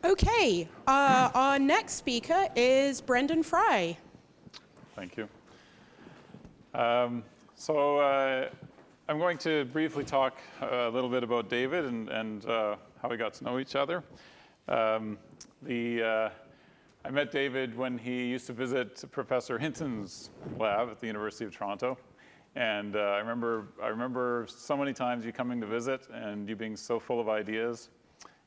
Okay, our next speaker is Brendan Fry. Thank you. So I'm going to briefly talk a little bit about David and how we got to know each other. I met David when he used to visit Professor Hinton's lab at the University of Toronto. And I remember so many times you coming to visit and you being so full of ideas.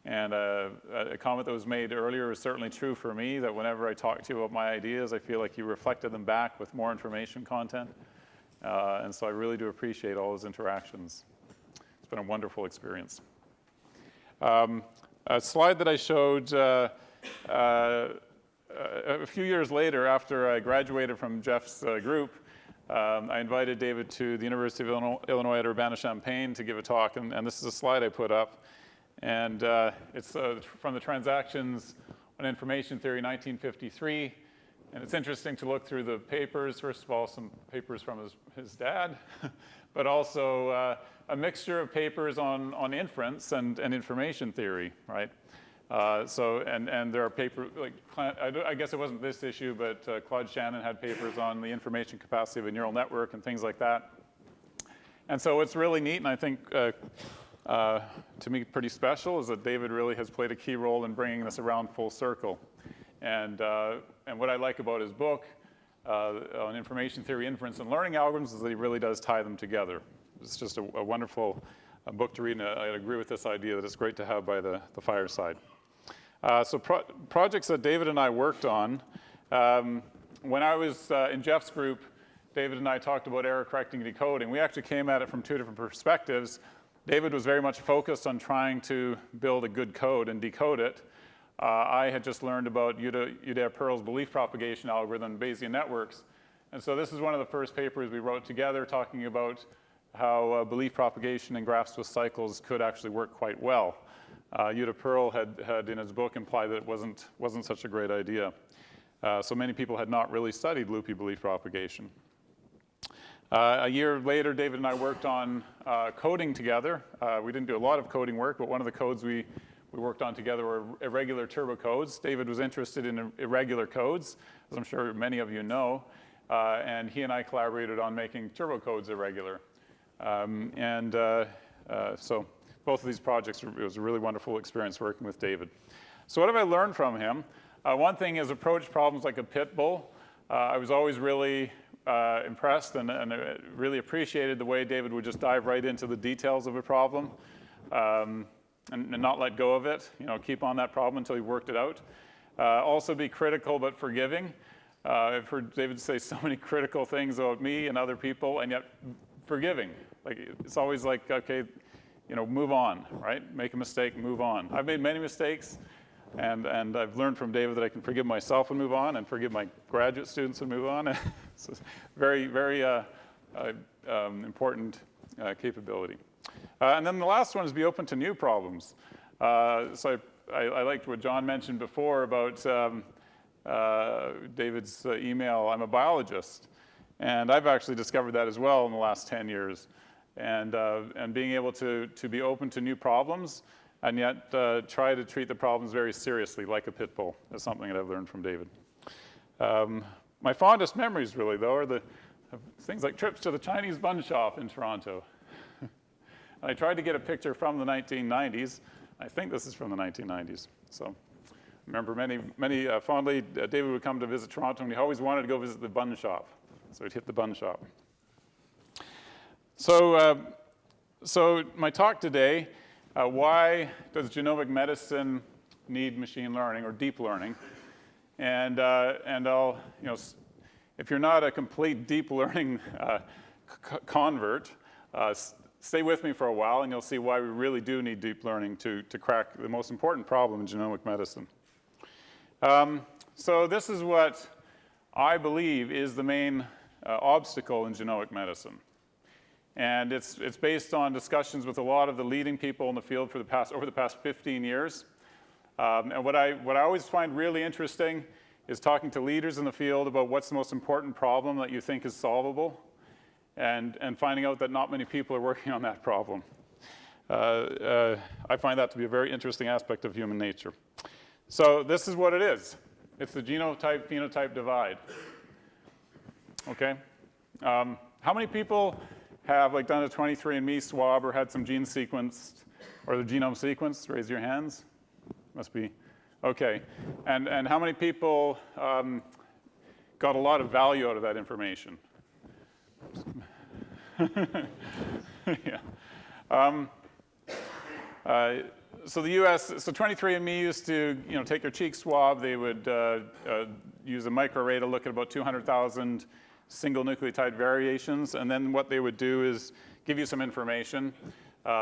And a comment that was made earlier is certainly true for me, that whenever I talk to you about my ideas, I feel like you reflected them back with more information content. And so I really do appreciate all those interactions. It's been a wonderful experience. A slide that I showed a few years later, after I graduated from Jeff's group, I invited David to the University of Illinois at Urbana-Champaign to give a talk, and this is a slide I put up. And it's from the Transactions on Information Theory, 1953. And it's interesting to look through the papers. First of all, some papers from his dad, but also a mixture of papers on inference and information theory, right? And there are papers, like, I guess it wasn't this issue, but Claude Shannon had papers on the information capacity of a neural network and things like that. And so what's really neat, and I think to me pretty special, is that David really has played a key role in bringing this around full circle. And what I like about his book on information theory, inference, and learning algorithms is that he really does tie them together. It's just a wonderful book to read, and I agree with this idea that it's great to have by the fireside. So projects that David and I worked on, when I was in Jeff's group, David and I talked about error correcting and decoding. We actually came at it from two different perspectives. David was very much focused on trying to build a good code and decode it. I had just learned about Udare-Pearl's belief propagation algorithm, Bayesian networks. And so this is one of the first papers we wrote together talking about how belief propagation and graphs with cycles could actually work quite well. Udare-Pearl had in his book implied that it wasn't such a great idea. So many people had not really studied loopy belief propagation. A year later, David and I worked on coding together. We didn't do a lot of coding work, but one of the codes we worked on together were irregular turbo codes. David was interested in irregular codes, as I'm sure many of you know, and he and I collaborated on making turbo codes irregular. So both of these projects, it was a really wonderful experience working with David. So what have I learned from him? One thing is approach problems like a pit bull. I was always really impressed and really appreciated the way David would just dive right into the details of a problem and not let go of it, keep on that problem until he worked it out. Also be critical but forgiving. I've heard David say so many critical things about me and other people, and yet forgiving. Like, it's always like, okay, move on, right? Make a mistake, move on. I've made many mistakes, and I've learned from David that I can forgive myself and move on, and forgive my graduate students and move on. It's a very, very important capability. And then the last one is be open to new problems. So I liked what John mentioned before about David's email. I'm a biologist, and I've actually discovered that as well in the last 10 years. And being able to be open to new problems, and yet try to treat the problems very seriously, like a pit bull, is something that I've learned from David. My fondest memories, really, though, are things like trips to the Chinese bun shop in Toronto. I tried to get a picture from the 1990s. I think this is from the 1990s. So I remember many fondly, David would come to visit Toronto, and he always wanted to go visit the bun shop. So he'd hit the bun shop. So my talk today, why does genomic medicine need machine learning or deep learning? And I'll, if you're not a complete deep learning convert, stay with me for a while, and you'll see why we really do need deep learning to crack the most important problem in genomic medicine. So this is what I believe is the main obstacle in genomic medicine. And it's based on discussions with a lot of the leading people in the field over the past 15 years. And what I always find really interesting is talking to leaders in the field about what's the most important problem that you think is solvable, and finding out that not many people are working on that problem. I find that to be a very interesting aspect of human nature. So this is what it is. It's the genotype-phenotype divide. Okay? How many people have done a 23andMe swab or had some gene sequenced or the genome sequenced? Raise your hands. Must be. Okay. And how many people got a lot of value out of that information? Yeah. So the U.S. So 23andMe used to take your cheek swab. They would use a microarray to look at about 200,000 single nucleotide variations, and then what they would do is give you some information.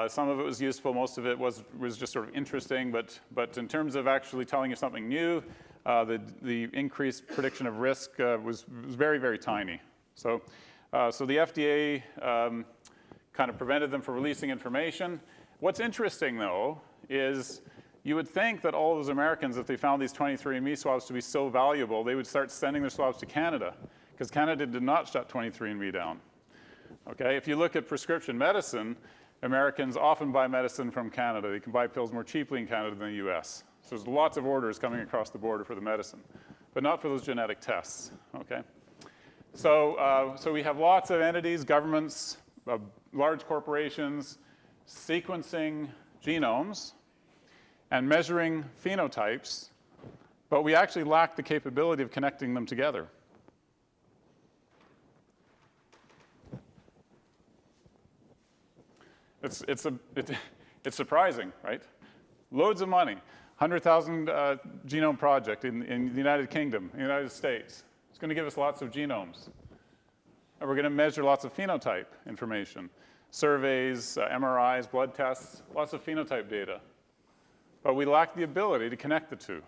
Some of it was useful, most of it was just sort of interesting, but in terms of actually telling you something new, the increased prediction of risk was very, very tiny. So the FDA kind of prevented them from releasing information. What's interesting, though, is you would think that all those Americans, if they found these 23andMe swabs to be so valuable, they would start sending their swabs to Canada, because Canada did not shut 23andMe down. Okay, if you look at prescription medicine, Americans often buy medicine from Canada. They can buy pills more cheaply in Canada than the US. So there's lots of orders coming across the border for the medicine, but not for those genetic tests, okay? So we have lots of entities, governments, large corporations, sequencing genomes and measuring phenotypes, but we actually lack the capability of connecting them together. It's surprising, right? Loads of money, 100,000 genome project in the United Kingdom, the United States. It's going to give us lots of genomes. And we're going to measure lots of phenotype information, surveys, MRIs, blood tests, lots of phenotype data. But we lack the ability to connect the two.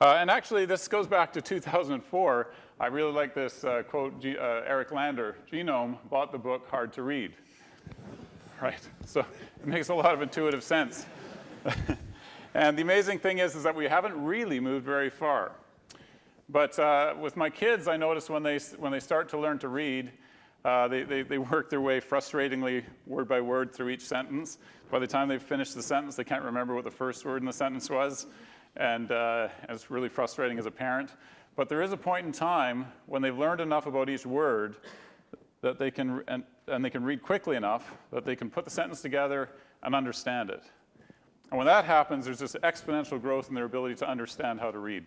And actually, this goes back to 2004. I really like this quote, Eric Lander, Genome bought the book Hard to Read. Right, so it makes a lot of intuitive sense. And the amazing thing is that we haven't really moved very far. But with my kids, I notice when they start to learn to read, they work their way frustratingly word by word through each sentence. By the time they've finished the sentence, they can't remember what the first word in the sentence was. And it's really frustrating as a parent. But there is a point in time when they've learned enough about each word that they can, and they can read quickly enough that they can put the sentence together and understand it. And when that happens, there's this exponential growth in their ability to understand how to read.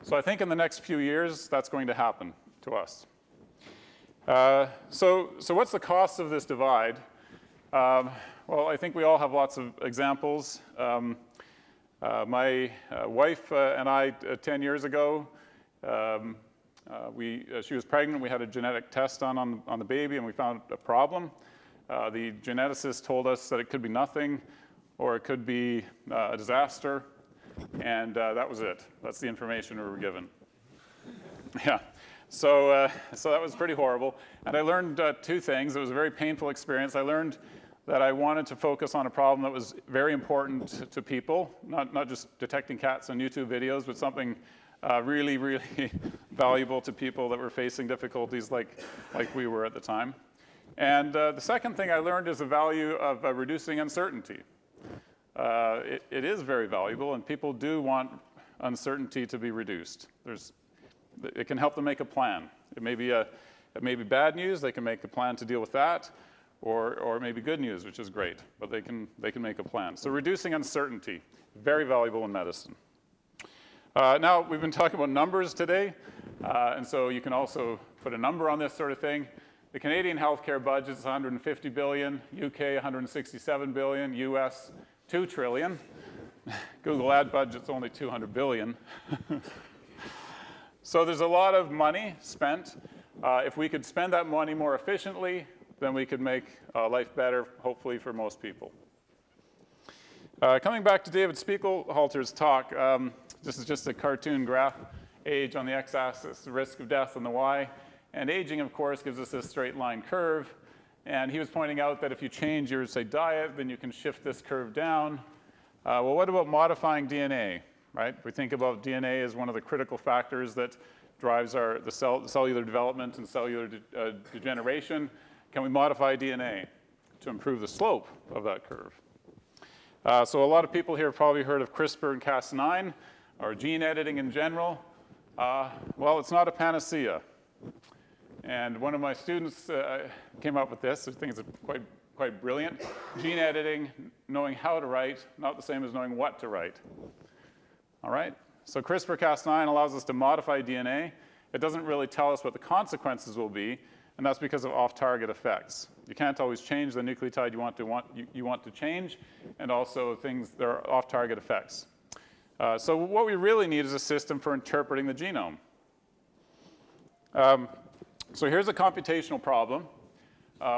So I think in the next few years, that's going to happen to us. So what's the cost of this divide? Well, I think we all have lots of examples. My wife and I, 10 years ago, she was pregnant. We had a genetic test done on the baby, and we found a problem. The geneticist told us that it could be nothing, or it could be a disaster, and that was it. That's the information we were given. Yeah. So that was pretty horrible. And I learned two things. It was a very painful experience. I learned that I wanted to focus on a problem that was very important to people, not just detecting cats on YouTube videos, but something really, really valuable to people that were facing difficulties like we were at the time. And the second thing I learned is the value of reducing uncertainty. It is very valuable, and people do want uncertainty to be reduced. It can help them make a plan. It may be bad news. They can make a plan to deal with that, or it may be good news, which is great. But they can make a plan. So reducing uncertainty, very valuable in medicine. Now we've been talking about numbers today, and so you can also put a number on this sort of thing. The Canadian healthcare budget is 150 billion, UK 167 billion, US 2 trillion. Google ad budget's only 200 billion. So there's a lot of money spent. If we could spend that money more efficiently, then we could make life better, hopefully, for most people. Coming back to David Spiegelhalter's talk, this is just a cartoon graph. Age on the x-axis, the risk of death on the y. And aging, of course, gives us this straight line curve. And he was pointing out that if you change your, say, diet, then you can shift this curve down. Well, what about modifying DNA? Right? We think about DNA as one of the critical factors that drives the cellular development and cellular degeneration. Can we modify DNA to improve the slope of that curve? So a lot of people here have probably heard of CRISPR and Cas9, or gene editing in general. Well, it's not a panacea. And one of my students came up with this. I think it's quite brilliant. Gene editing, knowing how to write, not the same as knowing what to write. All right? So CRISPR-Cas9 allows us to modify DNA. It doesn't really tell us what the consequences will be, and that's because of off-target effects. You can't always change the nucleotide you want to change, and also there are off-target effects. So what we really need is a system for interpreting the genome. So here's a computational problem.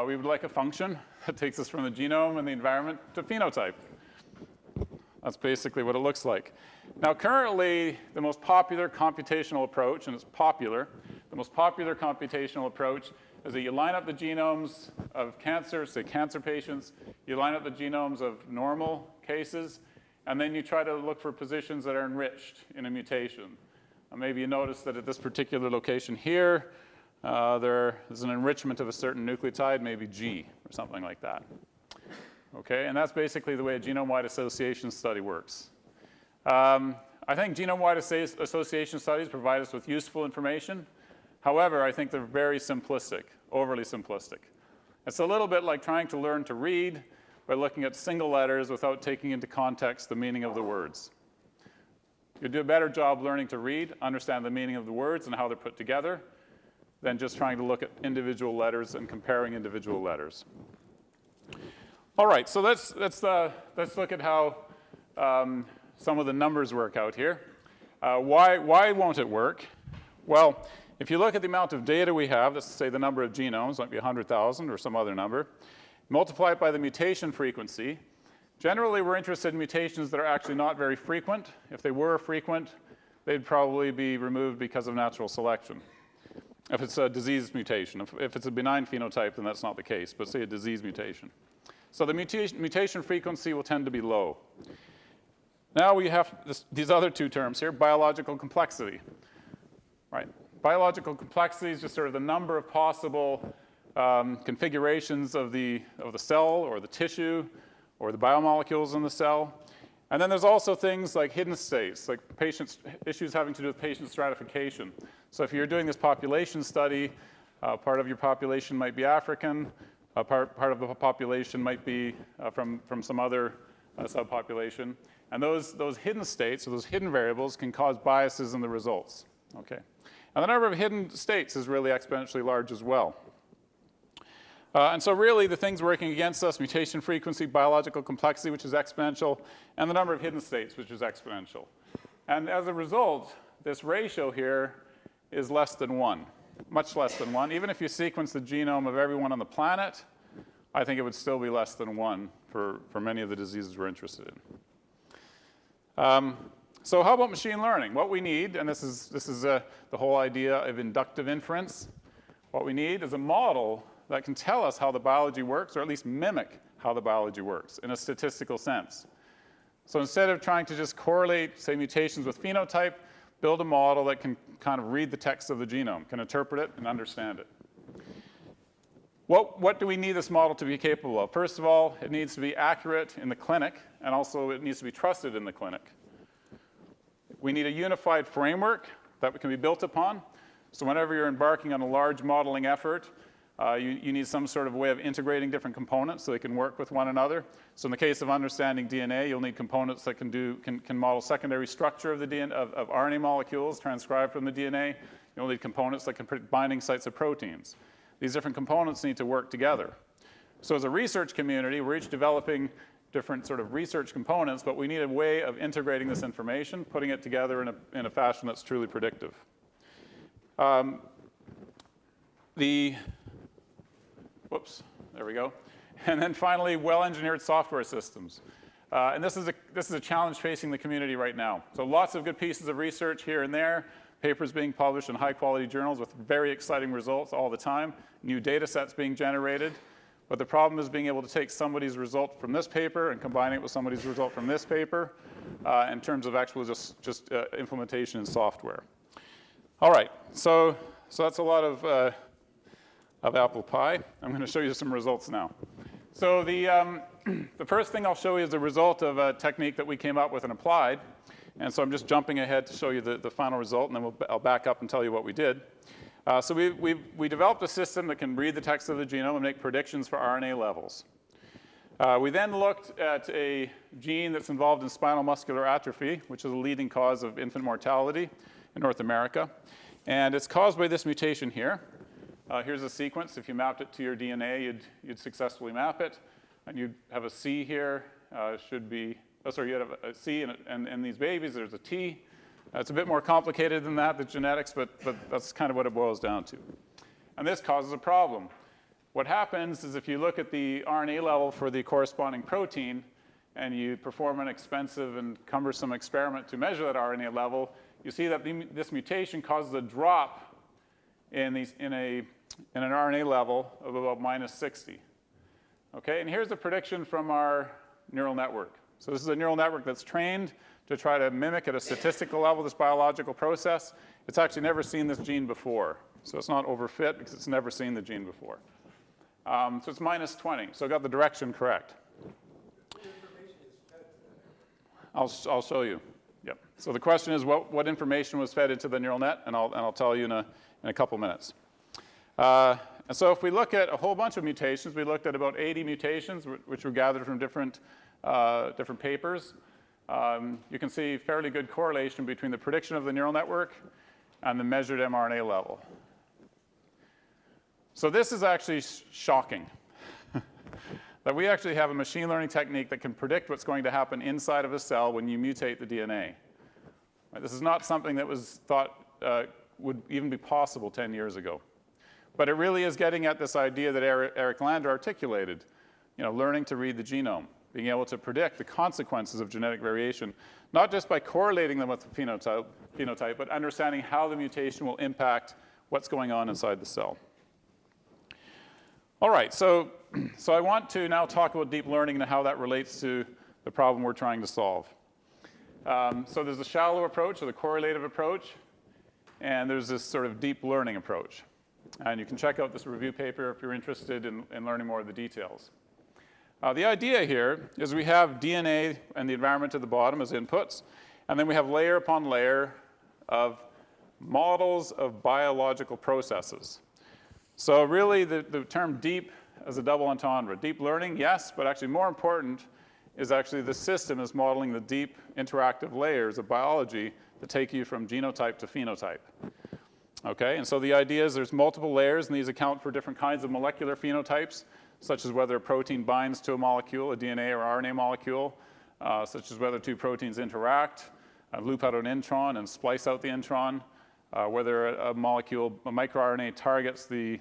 We would like a function that takes us from the genome and the environment to phenotype. That's basically what it looks like. Now, currently, the most popular computational approach, and it's popular, the most popular computational approach is that you line up the genomes of cancer, say cancer patients, you line up the genomes of normal cases, and then you try to look for positions that are enriched in a mutation. Maybe you notice that at this particular location here, there's an enrichment of a certain nucleotide, maybe G or something like that. Okay, and that's basically the way a genome-wide association study works. I think genome-wide association studies provide us with useful information. However, I think they're very simplistic, overly simplistic. It's a little bit like trying to learn to read by looking at single letters without taking into context the meaning of the words. You do a better job learning to read, understand the meaning of the words and how they're put together, than just trying to look at individual letters and comparing individual letters. All right, so let's look at how some of the numbers work out here. Why won't it work? Well, if you look at the amount of data we have, let's say the number of genomes, might be 100,000 or some other number, multiply it by the mutation frequency. Generally, we're interested in mutations that are actually not very frequent. If they were frequent, they'd probably be removed because of natural selection. If it's a disease mutation. If it's a benign phenotype, then that's not the case, but say a disease mutation. So the mutation frequency will tend to be low. Now we have these other two terms here, biological complexity. Right. Biological complexity is just sort of the number of possible configurations of the cell or the tissue or the biomolecules in the cell. And then there's also things like hidden states, like issues having to do with patient stratification. So if you're doing this population study, part of your population might be African, part of the population might be from some other subpopulation. And those hidden states, or those hidden variables, can cause biases in the results. Okay. And the number of hidden states is really exponentially large as well. And so really the things working against us, mutation frequency, biological complexity, which is exponential, and the number of hidden states, which is exponential. And as a result, this ratio here is less than 1, much less than 1. Even if you sequence the genome of everyone on the planet, I think it would still be less than 1 for many of the diseases we're interested in. So how about machine learning? What we need, and this is the whole idea of inductive inference, what we need is a model that can tell us how the biology works, or at least mimic how the biology works in a statistical sense. So instead of trying to just correlate, say, mutations with phenotype, build a model that can kind of read the text of the genome, can interpret it and understand it. What do we need this model to be capable of? First of all, it needs to be accurate in the clinic, and also it needs to be trusted in the clinic. We need a unified framework that can be built upon. So whenever you're embarking on a large modeling effort, you need some sort of way of integrating different components so they can work with one another. So in the case of understanding DNA, you'll need components that can model secondary structure of the DNA, of RNA molecules transcribed from the DNA. You'll need components that can predict binding sites of proteins. These different components need to work together. So as a research community, we're each developing different sort of research components, but we need a way of integrating this information, putting it together in a fashion that's truly predictive. Whoops, there we go. And then finally, well-engineered software systems. And this is a challenge facing the community right now. So lots of good pieces of research here and there, papers being published in high-quality journals with very exciting results all the time, new data sets being generated. But the problem is being able to take somebody's result from this paper and combining it with somebody's result from this paper in terms of actual just implementation in software. All right, so that's a lot of apple pie. I'm going to show you some results now. So the first thing I'll show you is the result of a technique that we came up with and applied. And so I'm just jumping ahead to show you the final result, and then I'll back up and tell you what we did. So we developed a system that can read the text of the genome and make predictions for RNA levels. We then looked at a gene that's involved in spinal muscular atrophy, which is a leading cause of infant mortality in North America. And it's caused by this mutation here. Here's a sequence. If you mapped it to your DNA, you'd successfully map it. And you'd have a C here. You'd have a C, and in these babies, there's a T. It's a bit more complicated than that, the genetics, but that's kind of what it boils down to. And this causes a problem. What happens is if you look at the RNA level for the corresponding protein, and you perform an expensive and cumbersome experiment to measure that RNA level, you see that this mutation causes a drop in an RNA level of about -60. Okay, and here's a prediction from our neural network. So this is a neural network that's trained to try to mimic at a statistical level this biological process. It's actually never seen this gene before. So it's not overfit because it's never seen the gene before. So it's -20. So I got the direction correct. What information is fed to that? I'll show you. Yep. So the question is what information was fed into the neural net, and I'll tell you in a couple minutes. And so if we look at a whole bunch of mutations, we looked at about 80 mutations, which were gathered from different papers. You can see fairly good correlation between the prediction of the neural network and the measured mRNA level. So this is actually shocking, that we actually have a machine learning technique that can predict what's going to happen inside of a cell when you mutate the DNA. Right, this is not something that was thought would even be possible 10 years ago. But it really is getting at this idea that Eric Lander articulated, learning to read the genome, being able to predict the consequences of genetic variation, not just by correlating them with the phenotype, but understanding how the mutation will impact what's going on inside the cell. All right, so I want to now talk about deep learning and how that relates to the problem we're trying to solve. So there's the shallow approach, or the correlative approach, and there's this sort of deep learning approach. And you can check out this review paper if you're interested in learning more of the details. The idea here is we have DNA and the environment at the bottom as inputs, and then we have layer upon layer of models of biological processes. So really the term deep is a double entendre. Deep learning, yes, but actually more important is actually the system is modeling the deep interactive layers of biology that take you from genotype to phenotype. Okay, and so the idea is there's multiple layers, and these account for different kinds of molecular phenotypes, such as whether a protein binds to a molecule, a DNA or RNA molecule, such as whether two proteins interact, loop out an intron and splice out the intron, whether a microRNA targets the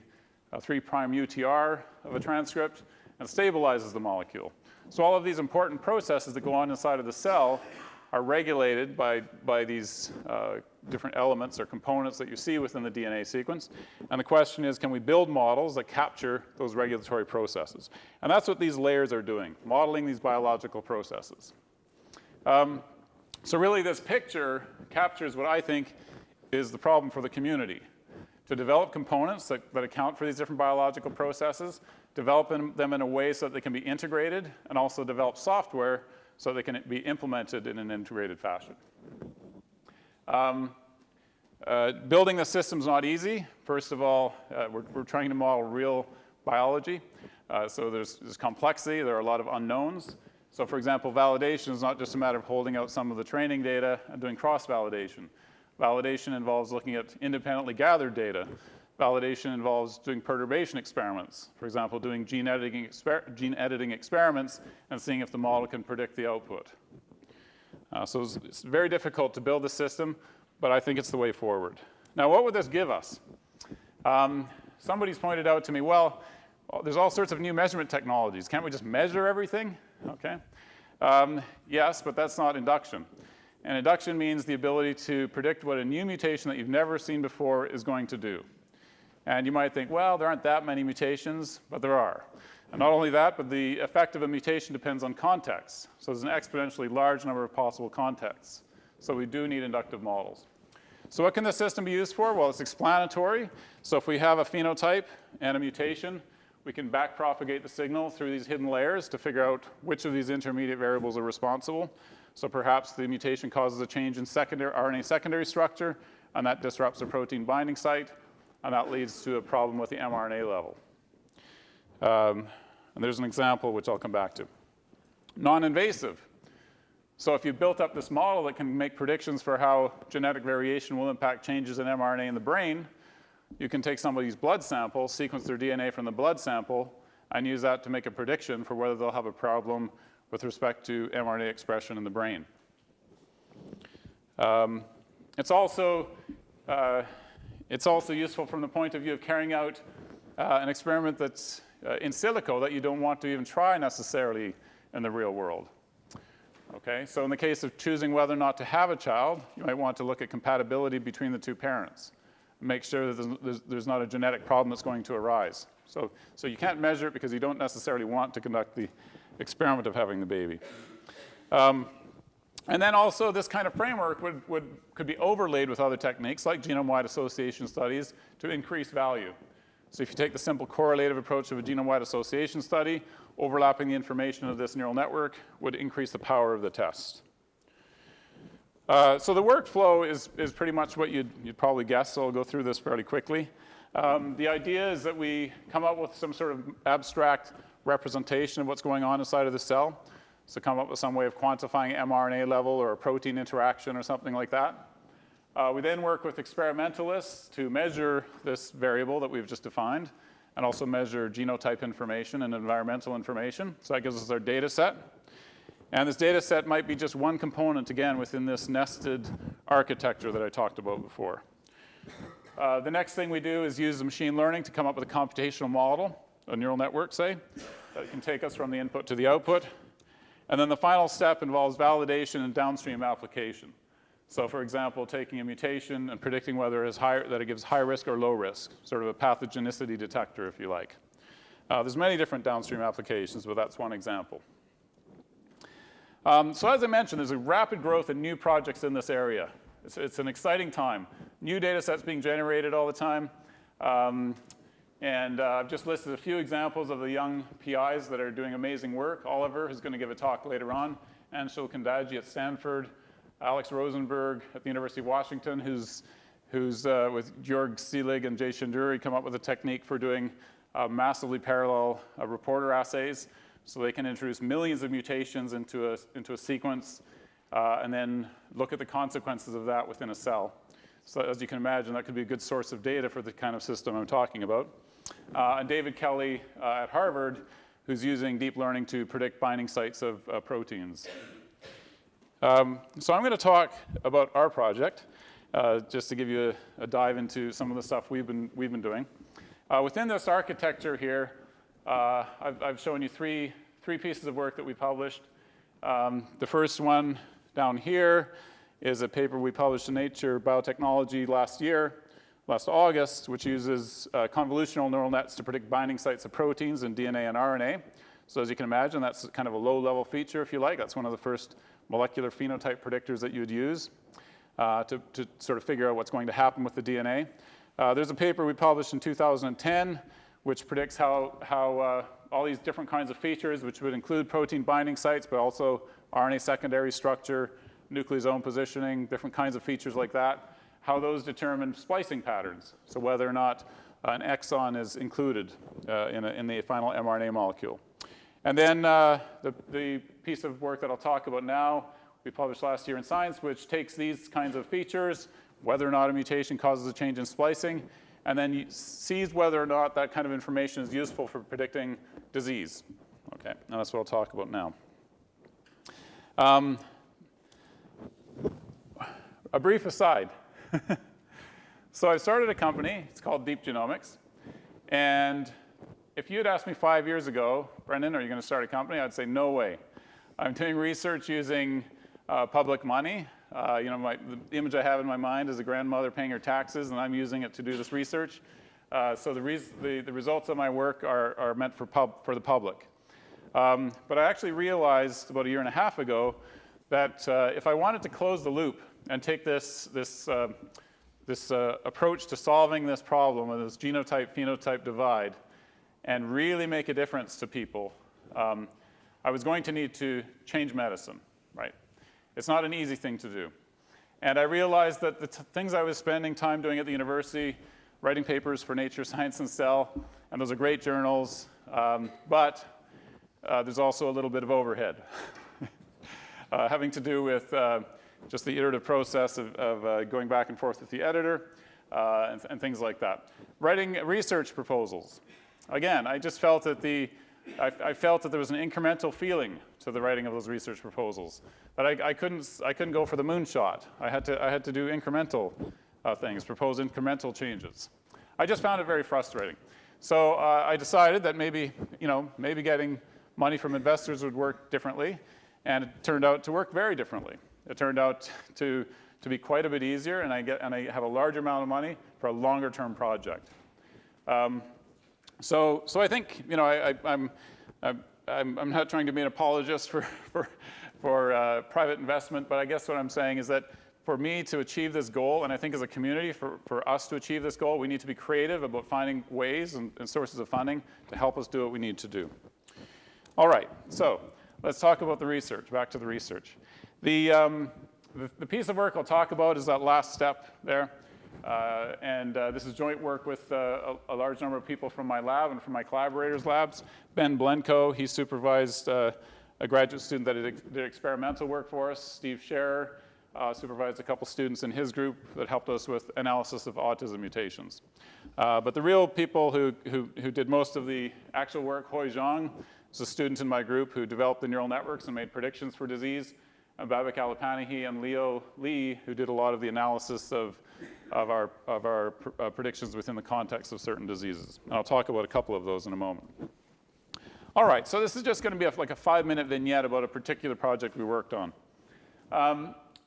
3' UTR of a transcript and stabilizes the molecule. So all of these important processes that go on inside of the cell are regulated by these different elements or components that you see within the DNA sequence. And the question is, can we build models that capture those regulatory processes? And that's what these layers are doing, modeling these biological processes. So really this picture captures what I think is the problem for the community. To develop components that account for these different biological processes, develop them in a way so that they can be integrated, and also develop software so they can be implemented in an integrated fashion. Building the system's not easy. First of all, we're trying to model real biology. So there's complexity. There are a lot of unknowns. So for example, validation is not just a matter of holding out some of the training data and doing cross-validation. Validation involves looking at independently gathered data. Validation involves doing perturbation experiments. For example, doing gene editing experiments and seeing if the model can predict the output. So it's very difficult to build a system, but I think it's the way forward. Now, what would this give us? Somebody's pointed out to me, well, there's all sorts of new measurement technologies. Can't we just measure everything? Okay. Yes, but that's not induction. And induction means the ability to predict what a new mutation that you've never seen before is going to do. And you might think, well, there aren't that many mutations, but there are. And not only that, but the effect of a mutation depends on context. So there's an exponentially large number of possible contexts. So we do need inductive models. So what can the system be used for? Well, it's explanatory. So if we have a phenotype and a mutation, we can backpropagate the signal through these hidden layers to figure out which of these intermediate variables are responsible. So perhaps the mutation causes a change in RNA secondary structure, and that disrupts the protein binding site, and that leads to a problem with the mRNA level. And there's an example which I'll come back to. Non-invasive. So if you've built up this model that can make predictions for how genetic variation will impact changes in mRNA in the brain, you can take somebody's blood sample, sequence their DNA from the blood sample, and use that to make a prediction for whether they'll have a problem with respect to mRNA expression in the brain. It's also useful from the point of view of carrying out an experiment that's in silico that you don't want to even try necessarily in the real world. Okay, so in the case of choosing whether or not to have a child, you might want to look at compatibility between the two parents. Make sure that there's not a genetic problem that's going to arise. So you can't measure it because you don't necessarily want to conduct the experiment of having the baby. And then also this kind of framework could be overlaid with other techniques like genome-wide association studies to increase value. So if you take the simple correlative approach of a genome-wide association study, overlapping the information of this neural network would increase the power of the test. So the workflow is pretty much what you'd probably guess, so I'll go through this fairly quickly. The idea is that we come up with some sort of abstract representation of what's going on inside of the cell. So come up with some way of quantifying mRNA level or a protein interaction or something like that. We then work with experimentalists to measure this variable that we've just defined and also measure genotype information and environmental information. So that gives us our data set. And this data set might be just one component, again, within this nested architecture that I talked about before. The next thing we do is use the machine learning to come up with a computational model, a neural network, say, that can take us from the input to the output. And then the final step involves validation and downstream application. So for example, taking a mutation and predicting whether it gives high risk or low risk, sort of a pathogenicity detector, if you like. There's many different downstream applications, but that's one example. So as I mentioned, there's a rapid growth in new projects in this area. It's an exciting time. New data sets being generated all the time. And I've just listed a few examples of the young PIs that are doing amazing work. Oliver, who's going to give a talk later on, Anshul Kandaji at Stanford, Alex Rosenberg at the University of Washington, who's with Georg Selig and Jay Shinduri come up with a technique for doing massively parallel reporter assays. So they can introduce millions of mutations into a sequence and then look at the consequences of that within a cell. So as you can imagine, that could be a good source of data for the kind of system I'm talking about. And David Kelly at Harvard, who's using deep learning to predict binding sites of proteins. So I'm going to talk about our project, just to give you a dive into some of the stuff we've been doing. Within this architecture here, I've shown you three pieces of work that we published. The first one down here is a paper we published in Nature Biotechnology last August, which uses convolutional neural nets to predict binding sites of proteins in DNA and RNA. So as you can imagine, that's kind of a low-level feature, if you like. That's one of the first molecular phenotype predictors that you would use to sort of figure out what's going to happen with the DNA. There's a paper we published in 2010 which predicts how all these different kinds of features, which would include protein binding sites, but also RNA secondary structure, nucleosome positioning, different kinds of features like that, how those determine splicing patterns. So whether or not an exon is included in the final mRNA molecule. And then the piece of work that I'll talk about now, we published last year in Science, which takes these kinds of features, whether or not a mutation causes a change in splicing, and then sees whether or not that kind of information is useful for predicting disease. Okay, and that's what I'll talk about now. A brief aside. So I started a company, it's called Deep Genomics, and if you had asked me 5 years ago, Brendan, are you going to start a company? I'd say no way. I'm doing research using public money. The image I have in my mind is a grandmother paying her taxes, and I'm using it to do this research. So the results of my work are meant for the public. But I actually realized about a year and a half ago that if I wanted to close the loop and take this approach to solving this problem of this genotype-phenotype divide and really make a difference to people, I was going to need to change medicine, right? It's not an easy thing to do. And I realized that the things I was spending time doing at the university, writing papers for Nature, Science, and Cell, and those are great journals, but there's also a little bit of overhead having to do with just the iterative process of going back and forth with the editor and things like that. Writing research proposals. Again, I just felt that I felt that there was an incremental feeling to the writing of those research proposals. That I couldn't go for the moonshot. I had to do incremental things, propose incremental changes. I just found it very frustrating. So I decided that maybe getting money from investors would work differently, and it turned out to work very differently. It turned out to be quite a bit easier, and I have a larger amount of money for a longer term project. So I think I'm not trying to be an apologist for private investment, but I guess what I'm saying is that for me to achieve this goal, and I think as a community, for us to achieve this goal, we need to be creative about finding ways and sources of funding to help us do what we need to do. All right, so let's talk about the research. Back to the research. The piece of work I'll talk about is that last step there. This is joint work with a large number of people from my lab and from my collaborators' labs. Ben Blenko, he supervised a graduate student that did experimental work for us. Steve Scherer supervised a couple students in his group that helped us with analysis of autism mutations. But the real people who did most of the actual work, Hui Zhang is a student in my group who developed the neural networks and made predictions for disease. And Babak Alipanahi and Leo Lee, who did a lot of the analysis of our predictions within the context of certain diseases. And I'll talk about a couple of those in a moment. All right, so this is just going to be like a 5-minute vignette about a particular project we worked on.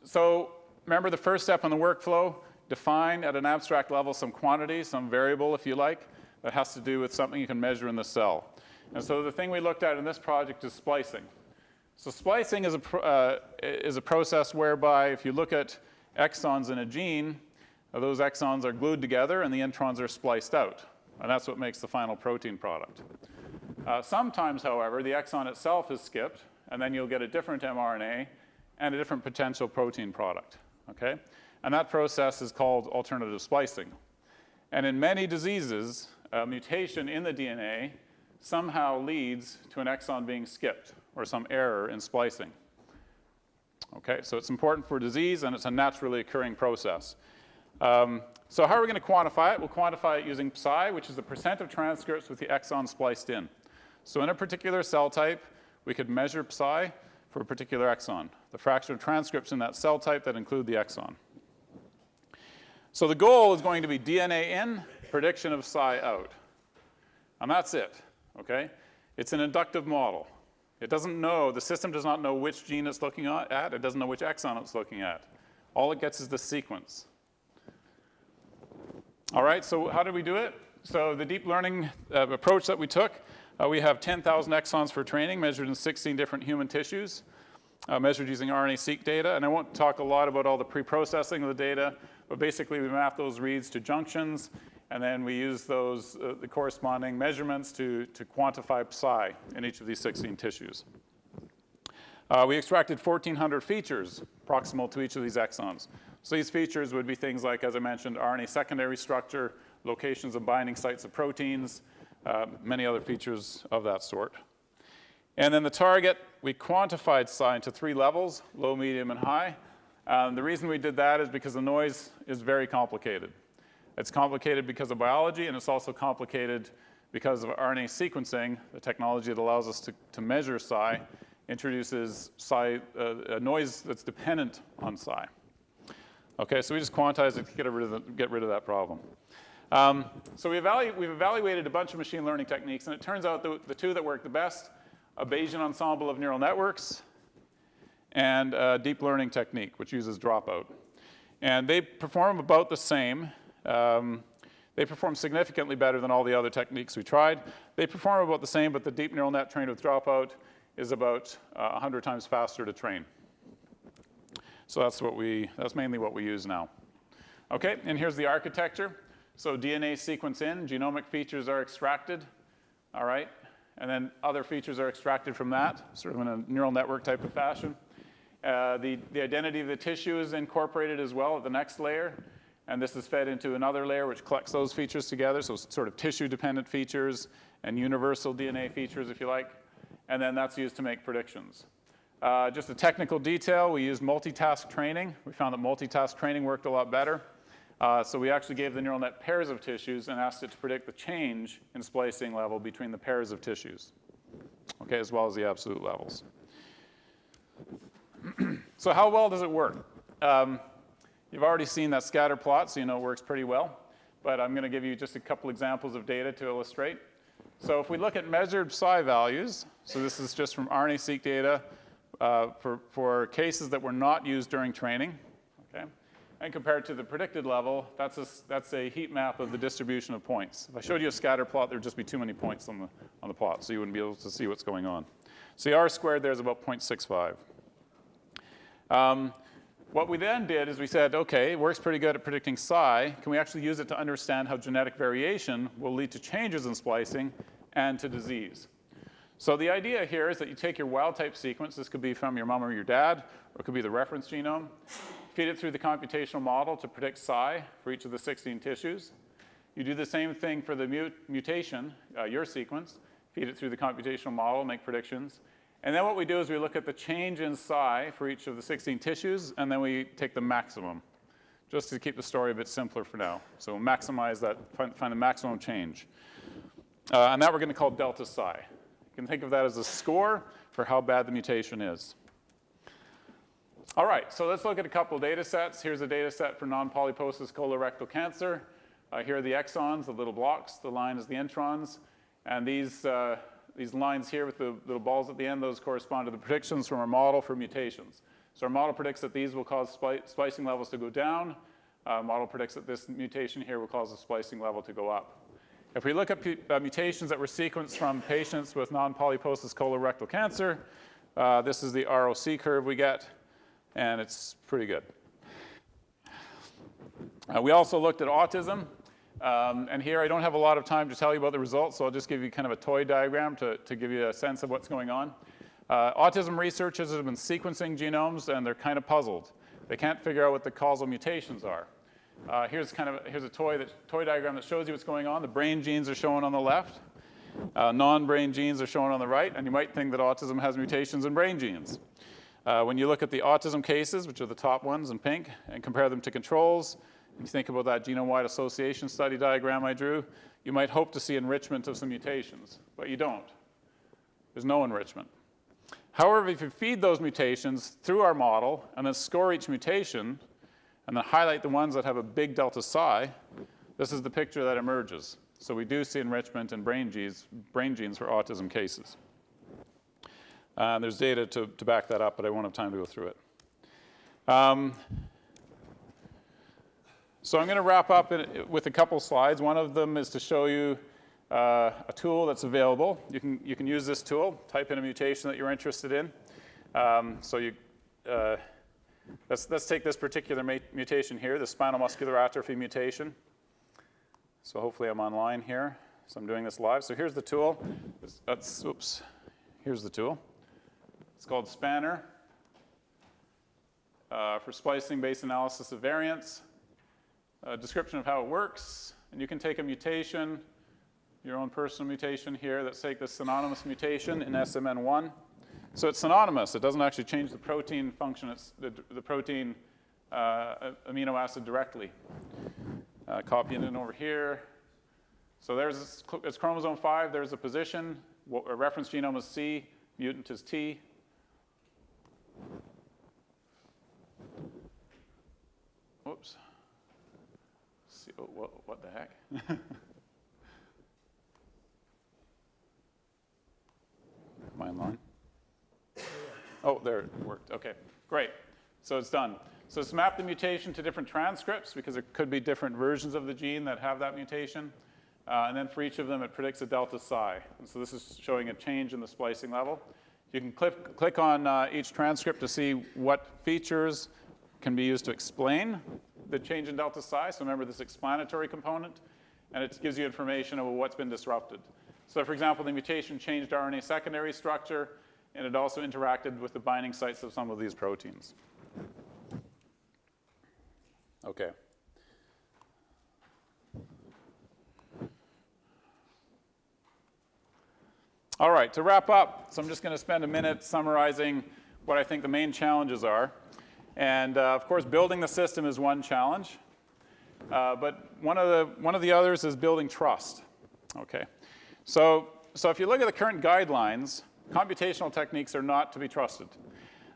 So remember the first step on the workflow, define at an abstract level some quantity, some variable if you like, that has to do with something you can measure in the cell. And so the thing we looked at in this project is splicing. So splicing is a process whereby if you look at exons in a gene, those exons are glued together and the introns are spliced out. And that's what makes the final protein product. Sometimes, however, the exon itself is skipped, and then you'll get a different mRNA and a different potential protein product. Okay? And that process is called alternative splicing. And in many diseases, a mutation in the DNA somehow leads to an exon being skipped or some error in splicing. Okay, so it's important for disease and it's a naturally occurring process. So how are we going to quantify it? We'll quantify it using psi, which is the percent of transcripts with the exon spliced in. So in a particular cell type, we could measure psi for a particular exon, the fraction of transcripts in that cell type that include the exon. So the goal is going to be DNA in, prediction of psi out. And that's it, okay? It's an inductive model. It doesn't know, the system does not know which gene it's looking at. It doesn't know which exon it's looking at. All it gets is the sequence. All right, so how did we do it? So the deep learning approach that we took, we have 10,000 exons for training measured in 16 different human tissues, measured using RNA-seq data. And I won't talk a lot about all the pre-processing of the data, but basically we map those reads to junctions, and then we use those, the corresponding measurements to quantify psi in each of these 16 tissues. We extracted 1,400 features proximal to each of these exons. So these features would be things like, as I mentioned, RNA secondary structure, locations of binding sites of proteins, many other features of that sort. And then the target, we quantified psi into 3 levels, low, medium, and high. The reason we did that is because the noise is very complicated. It's complicated because of biology, and it's also complicated because of RNA sequencing. The technology that allows us to measure psi introduces psi, a noise that's dependent on psi. Okay, so we just quantized it to get rid of that problem. So we've evaluated a bunch of machine learning techniques, and it turns out the 2 that work the best, a Bayesian ensemble of neural networks and a deep learning technique, which uses dropout. And they perform about the same. They perform significantly better than all the other techniques we tried. They perform about the same, but the deep neural net trained with dropout is about 100 times faster to train. So that's mainly what we use now. Okay, and here's the architecture. So DNA sequence in, genomic features are extracted. all right? And then other features are extracted from that, sort of in a neural network type of fashion. The identity of the tissue is incorporated as well at the next layer. And this is fed into another layer which collects those features together, so sort of tissue-dependent features and universal DNA features, if you like. And then that's used to make predictions. Just a technical detail, we used multitask training. We found that multitask training worked a lot better. So we actually gave the neural net pairs of tissues and asked it to predict the change in splicing level between the pairs of tissues, okay, as well as the absolute levels. So how well does it work? You've already seen that scatter plot, so you know it works pretty well. But I'm going to give you just a couple examples of data to illustrate. So if we look at measured psi values, so this is just from RNA-seq data for cases that were not used during training, okay? And compared to the predicted level, that's a heat map of the distribution of points. If I showed you a scatter plot, there would just be too many points on the plot, so you wouldn't be able to see what's going on. So the R squared there is about 0.65. What we then did is we said, okay, it works pretty good at predicting psi. Can we actually use it to understand how genetic variation will lead to changes in splicing and to disease? So the idea here is that you take your wild-type sequence. This could be from your mom or your dad, or it could be the reference genome. Feed it through the computational model to predict psi for each of the 16 tissues. You do the same thing for the mutation, your sequence. Feed it through the computational model, make predictions. And then what we do is we look at the change in psi for each of the 16 tissues, and then we take the maximum, just to keep the story a bit simpler for now. So we'll maximize that, find the maximum change. And that we're going to call delta psi. You can think of that as a score for how bad the mutation is. All right, so let's look at a couple of data sets. Here's a data set for non-polyposis colorectal cancer. Here are the exons, the little blocks. The line is the introns. And these lines here with the little balls at the end, those correspond to the predictions from our model for mutations. So our model predicts that these will cause splicing levels to go down. Model predicts that this mutation here will cause the splicing level to go up. If we look at mutations that were sequenced from patients with non-polyposis colorectal cancer, this is the ROC curve we get, and it's pretty good. We also looked at autism. And here I don't have a lot of time to tell you about the results, so I'll just give you kind of a toy diagram to give you a sense of what's going on. Autism researchers have been sequencing genomes, and they're kind of puzzled. They can't figure out what the causal mutations are. Here's a toy diagram that shows you what's going on. The brain genes are shown on the left. Non-brain genes are shown on the right, and you might think that autism has mutations in brain genes. When you look at the autism cases, which are the top ones in pink, and compare them to controls, if you think about that genome-wide association study diagram I drew, you might hope to see enrichment of some mutations, but you don't. There's no enrichment. However, if you feed those mutations through our model and then score each mutation and then highlight the ones that have a big delta psi, this is the picture that emerges. So we do see enrichment in brain genes for autism cases. There's data to back that up, but I won't have time to go through it. So I'm going to wrap up with a couple slides. One of them is to show you a tool that's available. You can use this tool, type in a mutation that you're interested in. Let's take this particular mutation here, the spinal muscular atrophy mutation. So hopefully I'm online here. So I'm doing this live. So here's the tool. Here's the tool. It's called Spanner for splicing-based analysis of variants. A description of how it works, and you can take a mutation, your own personal mutation here. Let's take the synonymous mutation in SMN1. So it's synonymous. It doesn't actually change the protein function. It's the protein amino acid directly. Copying it over here. So it's chromosome 5. There's a position. A reference genome is C. Mutant is T. Whoops. What the heck? Am I online? Oh, there it worked. Okay, great. So it's done. So it's mapped the mutation to different transcripts because there could be different versions of the gene that have that mutation. And then for each of them, it predicts a delta psi. And so this is showing a change in the splicing level. You can click on each transcript to see what features can be used to explain the change in delta psi. So remember this explanatory component, and it gives you information about what's been disrupted. So for example, the mutation changed RNA secondary structure, and it also interacted with the binding sites of some of these proteins. Okay. All right, to wrap up, so I'm just going to spend a minute summarizing what I think the main challenges are. And of course, building the system is one challenge. But one of the others is building trust. Okay. So if you look at the current guidelines, computational techniques are not to be trusted.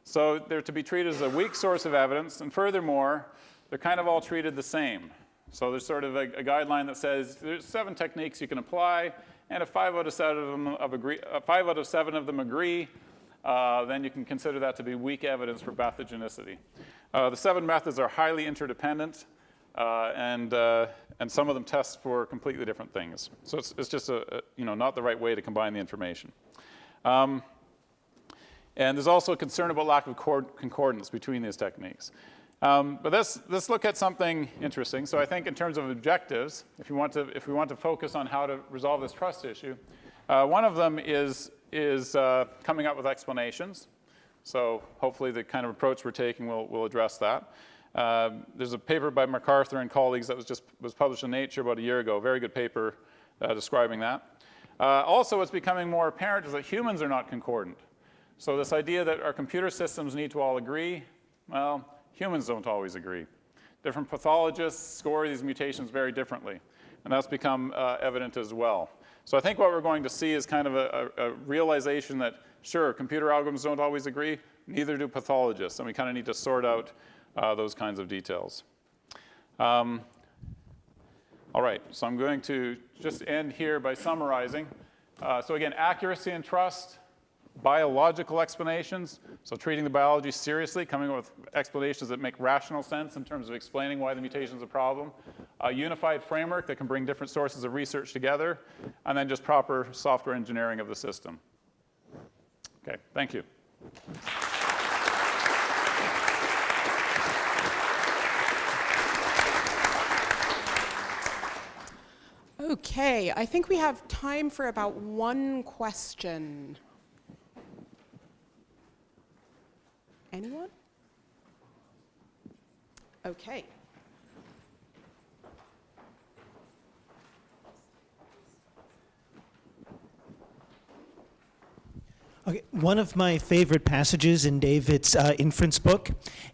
So they're to be treated as a weak source of evidence, and furthermore, they're kind of all treated the same. So there's sort of a guideline that says there's 7 techniques you can apply, and if 5 out of 7 of them agree, then you can consider that to be weak evidence for pathogenicity. The 7 methods are highly interdependent, and some of them test for completely different things. So it's just not the right way to combine the information. And there's also a concern about lack of concordance between these techniques. But let's look at something interesting. So I think in terms of objectives, if we want to focus on how to resolve this trust issue, one of them is coming up with explanations. So hopefully the kind of approach we're taking will address that. There's a paper by MacArthur and colleagues that was published in Nature about a year ago. Very good paper describing that. Also, what's becoming more apparent is that humans are not concordant. So this idea that our computer systems need to all agree, well, humans don't always agree. Different pathologists score these mutations very differently, and that's become evident as well. So I think what we're going to see is kind of a realization that, sure, computer algorithms don't always agree, neither do pathologists, and we kind of need to sort out those kinds of details. All right, so I'm going to just end here by summarizing. So again, accuracy and trust, biological explanations, so treating the biology seriously, coming up with explanations that make rational sense in terms of explaining why the mutation is a problem, a unified framework that can bring different sources of research together, and then just proper software engineering of the system. Okay, thank you. Okay, I think we have time for about one question. Anyone? Okay. Okay, one of my favorite passages in David's inference book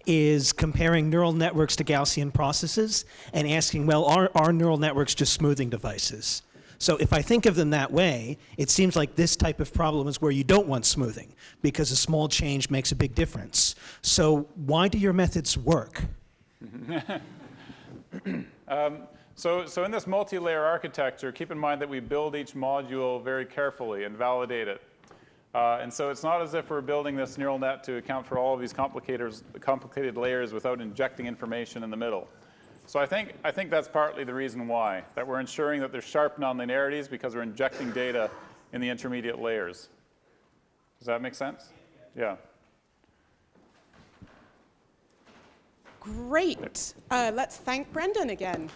is comparing neural networks to Gaussian processes and asking, well, are neural networks just smoothing devices? So if I think of them that way, it seems like this type of problem is where you don't want smoothing because a small change makes a big difference. So why do your methods work? So in this multi-layer architecture, keep in mind that we build each module very carefully and validate it. And so it's not as if we're building this neural net to account for all of these complicated layers without injecting information in the middle. So I think that's partly the reason why, that we're ensuring that there's sharp nonlinearities because we're injecting data in the intermediate layers. Does that make sense? Yeah. Great. Let's thank Brendan again.